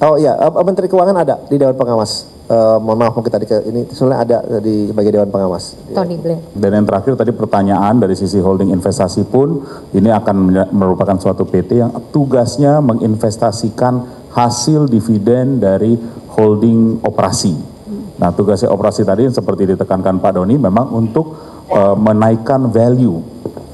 Oh iya, Menteri Keuangan ada di Dewan Pengawas. Mohon maaf mungkin tadi ini sebenarnya ada di sebagai Dewan Pengawas. Tony Blair. Dan yang terakhir tadi pertanyaan dari sisi holding investasi pun ini akan merupakan suatu PT yang tugasnya menginvestasikan hasil dividen dari holding operasi. Nah, tugasnya operasi tadi yang seperti ditekankan Pak Doni memang untuk menaikkan value,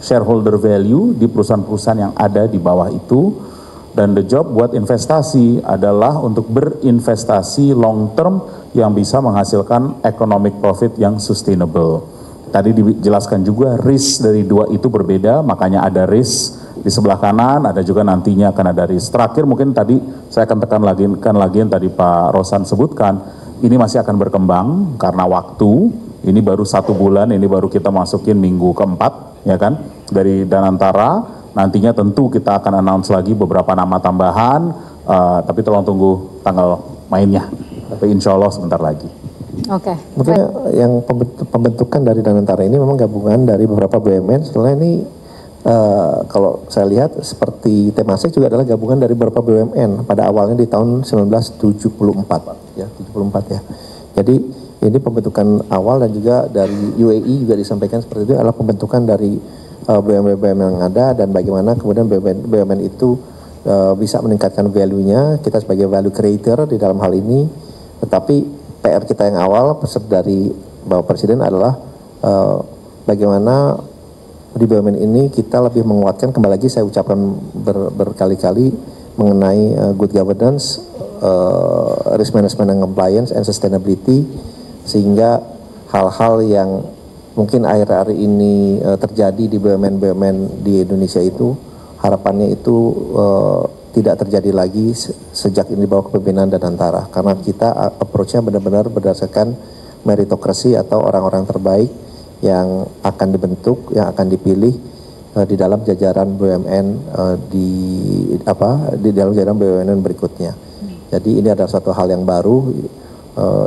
shareholder value di perusahaan-perusahaan yang ada di bawah itu. Dan the job buat investasi adalah untuk berinvestasi long term yang bisa menghasilkan economic profit yang sustainable. Tadi dijelaskan juga risk dari dua itu berbeda, makanya ada risk di sebelah kanan, ada juga nantinya akan ada risk. Terakhir mungkin tadi saya akan tekan lagi yang tadi Pak Rosan sebutkan, ini masih akan berkembang karena waktu, ini baru 1 bulan, ini baru kita masukin minggu keempat, ya kan, dari Danantara. Nantinya tentu kita akan announce lagi beberapa nama tambahan, tapi tolong tunggu tanggal mainnya. Tapi insya Allah sebentar lagi. Oke. Mungkin yang pembentukan dari Danantara ini memang gabungan dari beberapa BUMN. Setelah ini kalau saya lihat seperti Temasek juga adalah gabungan dari beberapa BUMN pada awalnya di tahun 1974 ya, 74 ya. Jadi ini pembentukan awal dan juga dari UAE juga disampaikan seperti itu adalah pembentukan dari BUMN yang ada dan bagaimana kemudian BUMN itu bisa meningkatkan value-nya, kita sebagai value creator di dalam hal ini. Tetapi PR kita yang awal pesan dari Bapak Presiden adalah bagaimana di BUMN ini kita lebih menguatkan, kembali lagi saya ucapkan berkali-kali mengenai good governance, risk management and compliance and sustainability, sehingga hal-hal yang mungkin akhir-akhir ini terjadi di BUMN di Indonesia itu, harapannya itu tidak terjadi lagi sejak ini bawah kepemimpinan Danantara. Karena kita approach-nya benar-benar berdasarkan meritokrasi atau orang-orang terbaik yang akan dibentuk, yang akan dipilih di dalam jajaran BUMN di dalam jajaran BUMN berikutnya. Jadi ini adalah suatu hal yang baru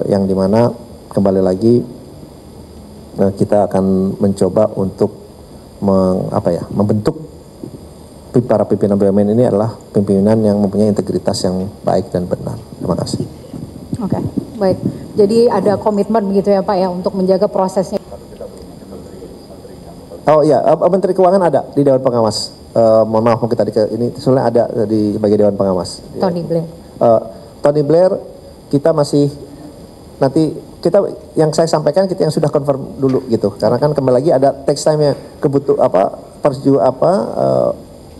yang dimana kembali lagi kita akan mencoba untuk membentuk para pimpinan BUMN ini adalah pimpinan yang mempunyai integritas yang baik dan benar. Terima kasih. Oke, baik. Jadi ada komitmen begitu ya Pak ya untuk menjaga prosesnya. Oh iya, Menteri Keuangan ada di Dewan Pengawas. Mohon maaf mungkin tadi ini sebenarnya ada di sebagai Dewan Pengawas. Tony Blair. Tony Blair kita masih nanti yang saya sampaikan kita yang sudah confirm dulu gitu, karena kan kembali lagi ada tax time-nya,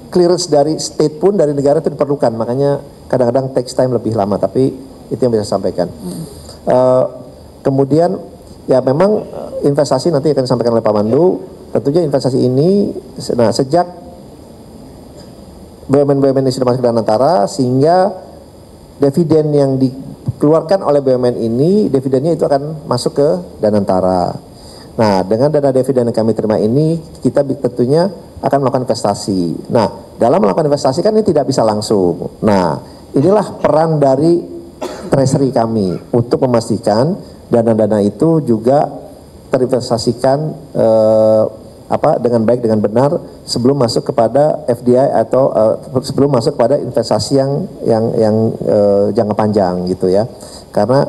clearance dari state pun dari negara itu diperlukan, makanya kadang-kadang tax time lebih lama, tapi itu yang bisa saya sampaikan. Kemudian ya memang investasi nanti akan disampaikan oleh Pak Mandu, tentunya investasi ini nah sejak BUMN ini sudah masuk ke Danantara, sehingga dividen yang dikeluarkan oleh BUMN ini, dividennya itu akan masuk ke Danantara. Nah, dengan dana dividen yang kami terima ini, kita tentunya akan melakukan investasi. Nah, dalam melakukan investasi kan ini tidak bisa langsung. Nah, inilah peran dari treasury kami untuk memastikan dana-dana itu juga terinvestasikan dengan baik, dengan benar sebelum masuk kepada FDI atau sebelum masuk kepada investasi yang jangka panjang gitu ya. Karena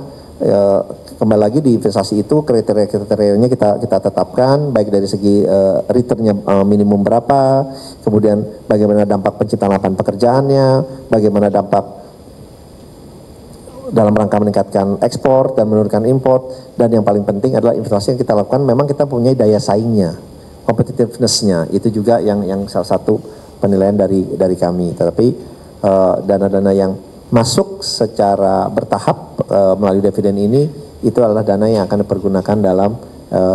kembali lagi di investasi itu kriteria-kriterianya kita tetapkan, baik dari segi returnnya minimum berapa, kemudian bagaimana dampak penciptaan lapangan pekerjaannya, bagaimana dampak dalam rangka meningkatkan ekspor dan menurunkan import, dan yang paling penting adalah investasi yang kita lakukan memang kita punya daya saingnya, competitiveness-nya, itu juga yang salah satu penilaian dari kami. Tetapi dana-dana yang masuk secara bertahap melalui dividen ini itu adalah dana yang akan dipergunakan dalam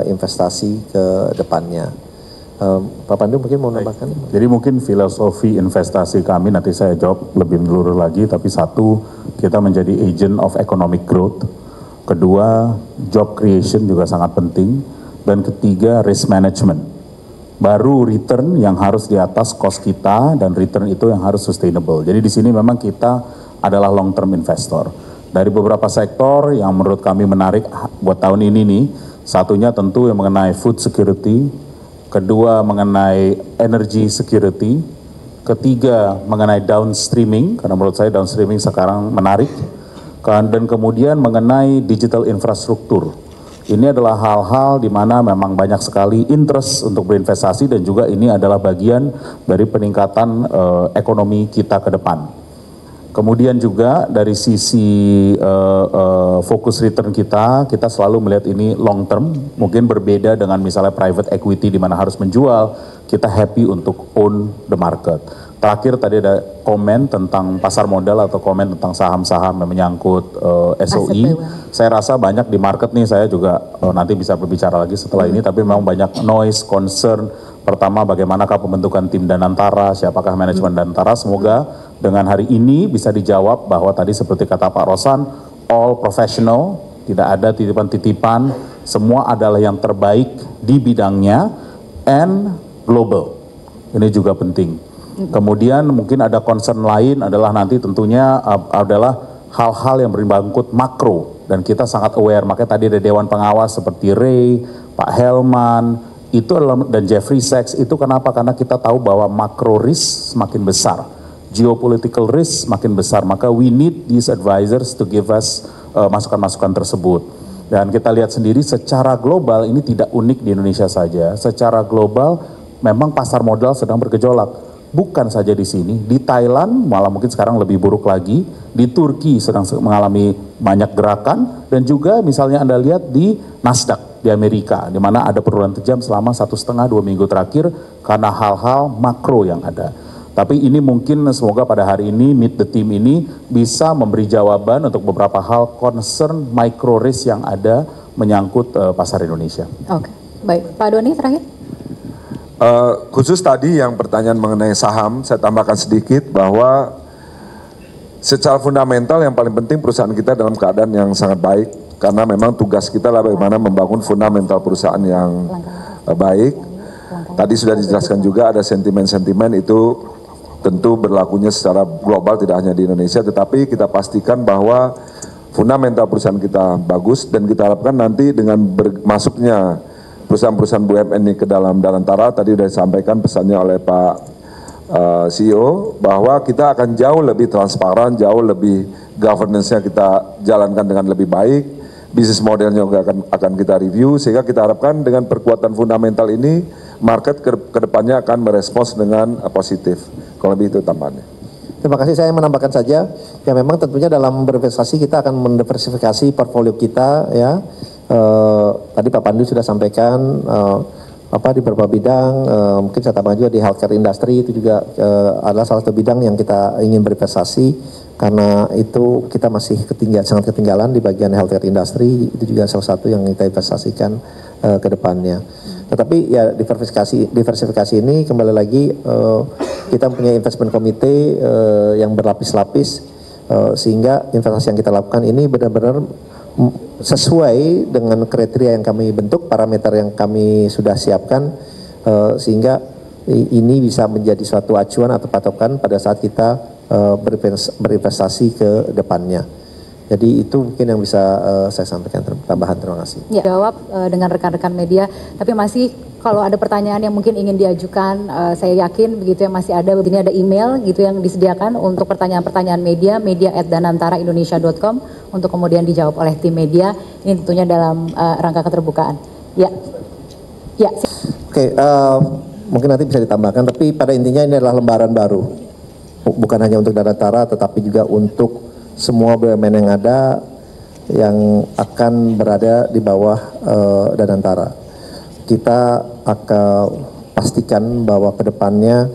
investasi ke depannya. Pak Pandu mungkin mau menambahkan? Jadi mungkin filosofi investasi kami nanti saya jawab lebih menyeluruh lagi, tapi satu, kita menjadi agent of economic growth. Kedua, job creation juga sangat penting. Dan ketiga, risk management. Baru return yang harus di atas cost kita, dan return itu yang harus sustainable. Jadi di sini memang kita adalah long term investor. Dari beberapa sektor yang menurut kami menarik buat tahun ini nih, satunya tentu yang mengenai food security, kedua mengenai energy security, ketiga mengenai downstreaming, karena menurut saya downstreaming sekarang menarik, dan kemudian mengenai digital infrastruktur. Ini adalah hal-hal di mana memang banyak sekali interest untuk berinvestasi dan juga ini adalah bagian dari peningkatan ekonomi kita ke depan. Kemudian juga dari sisi fokus return kita selalu melihat ini long term, mungkin berbeda dengan misalnya private equity di mana harus menjual, kita happy untuk own the market. Terakhir tadi ada komen tentang pasar modal atau komen tentang saham-saham yang menyangkut SOE. Saya rasa banyak di market nih, saya juga nanti bisa berbicara lagi setelah ini, tapi memang banyak noise, concern. Pertama, bagaimanakah pembentukan tim Danantara, siapakah manajemen Danantara. Semoga dengan hari ini bisa dijawab bahwa tadi seperti kata Pak Rosan, all professional, tidak ada titipan-titipan, semua adalah yang terbaik di bidangnya, and global. Ini juga penting. Kemudian mungkin ada concern lain adalah nanti tentunya adalah hal-hal yang berbangkut makro dan kita sangat aware, makanya tadi ada Dewan Pengawas seperti Ray, Pak Helman, itu adalah, dan Jeffrey Sachs, itu kenapa? Karena kita tahu bahwa makro risk semakin besar, geopolitical risk semakin besar, maka we need these advisors to give us masukan-masukan tersebut. Dan kita lihat sendiri secara global ini tidak unik di Indonesia saja, secara global memang pasar modal sedang bergejolak. Bukan saja di sini, di Thailand malah mungkin sekarang lebih buruk lagi, di Turki sedang mengalami banyak gerakan, dan juga misalnya Anda lihat di Nasdaq di Amerika, di mana ada penurunan tajam selama 1,5-2 minggu terakhir karena hal-hal makro yang ada. Tapi ini mungkin semoga pada hari ini Meet the Team ini bisa memberi jawaban untuk beberapa hal concern micro risk yang ada menyangkut pasar Indonesia. Oke, baik. Pak Doni terakhir. Khusus tadi yang pertanyaan mengenai saham, saya tambahkan sedikit bahwa secara fundamental yang paling penting perusahaan kita dalam keadaan yang sangat baik, karena memang tugas kita lah bagaimana membangun fundamental perusahaan yang baik. Tadi sudah dijelaskan juga ada sentimen-sentimen itu tentu berlakunya secara global tidak hanya di Indonesia, tetapi kita pastikan bahwa fundamental perusahaan kita bagus dan kita harapkan nanti dengan masuknya perusahaan-perusahaan BUMN ini ke dalam Danantara, tadi sudah disampaikan pesannya oleh Pak CEO, bahwa kita akan jauh lebih transparan, jauh lebih governance-nya kita jalankan dengan lebih baik, bisnis modelnya juga akan kita review, sehingga kita harapkan dengan perkuatan fundamental ini, market ke depannya akan merespons dengan positif. Kalau lebih itu tambahannya. Terima kasih, saya menambahkan saja, ya memang tentunya dalam berinvestasi kita akan mendiversifikasi portfolio kita, ya. Tadi Pak Pandu sudah sampaikan di beberapa bidang, mungkin saya tambahkan juga di healthcare industry itu juga adalah salah satu bidang yang kita ingin berinvestasi karena itu kita masih sangat ketinggalan di bagian healthcare industry, itu juga salah satu yang kita investasikan ke depannya. Tetapi ya diversifikasi ini kembali lagi kita punya investment committee yang berlapis-lapis sehingga investasi yang kita lakukan ini benar-benar sesuai dengan kriteria yang kami bentuk, parameter yang kami sudah siapkan, sehingga ini bisa menjadi suatu acuan atau patokan pada saat kita berinvestasi ke depannya. Jadi itu mungkin yang bisa saya sampaikan tambahan. Terima kasih. Ya, jawab dengan rekan-rekan media, tapi masih kalau ada pertanyaan yang mungkin ingin diajukan, saya yakin begitu ya masih ada, begini ada email gitu yang disediakan untuk pertanyaan-pertanyaan media@danantaraindonesia.com untuk kemudian dijawab oleh tim media. Ini tentunya dalam rangka keterbukaan. Ya. Oke, mungkin nanti bisa ditambahkan, tapi pada intinya ini adalah lembaran baru. Bukan hanya untuk Danantara, tetapi juga untuk semua BUMN yang ada yang akan berada di bawah Danantara. Kita akan pastikan bahwa ke depannya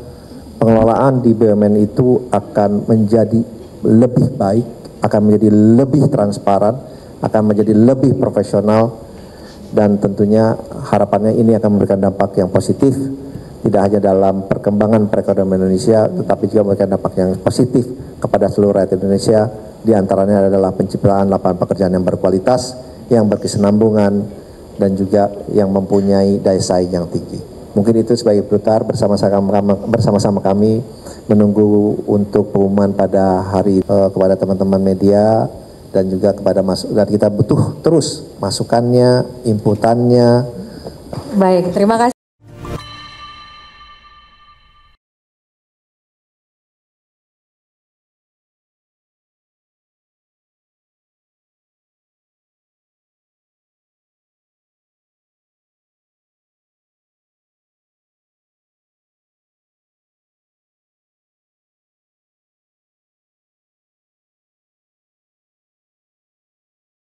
pengelolaan di BUMN itu akan menjadi lebih baik, akan menjadi lebih transparan, akan menjadi lebih profesional, dan tentunya harapannya ini akan memberikan dampak yang positif, tidak hanya dalam perkembangan perekonomian Indonesia, tetapi juga memberikan dampak yang positif kepada seluruh rakyat Indonesia, diantaranya adalah penciptaan lapangan pekerjaan yang berkualitas, yang berkesinambungan, dan juga yang mempunyai daya saing yang tinggi. Mungkin itu sebagai penutup bersama-sama kami menunggu untuk pengumuman pada hari kepada teman-teman media dan juga kepada dan kita butuh terus masukannya, inputannya. Baik, terima kasih.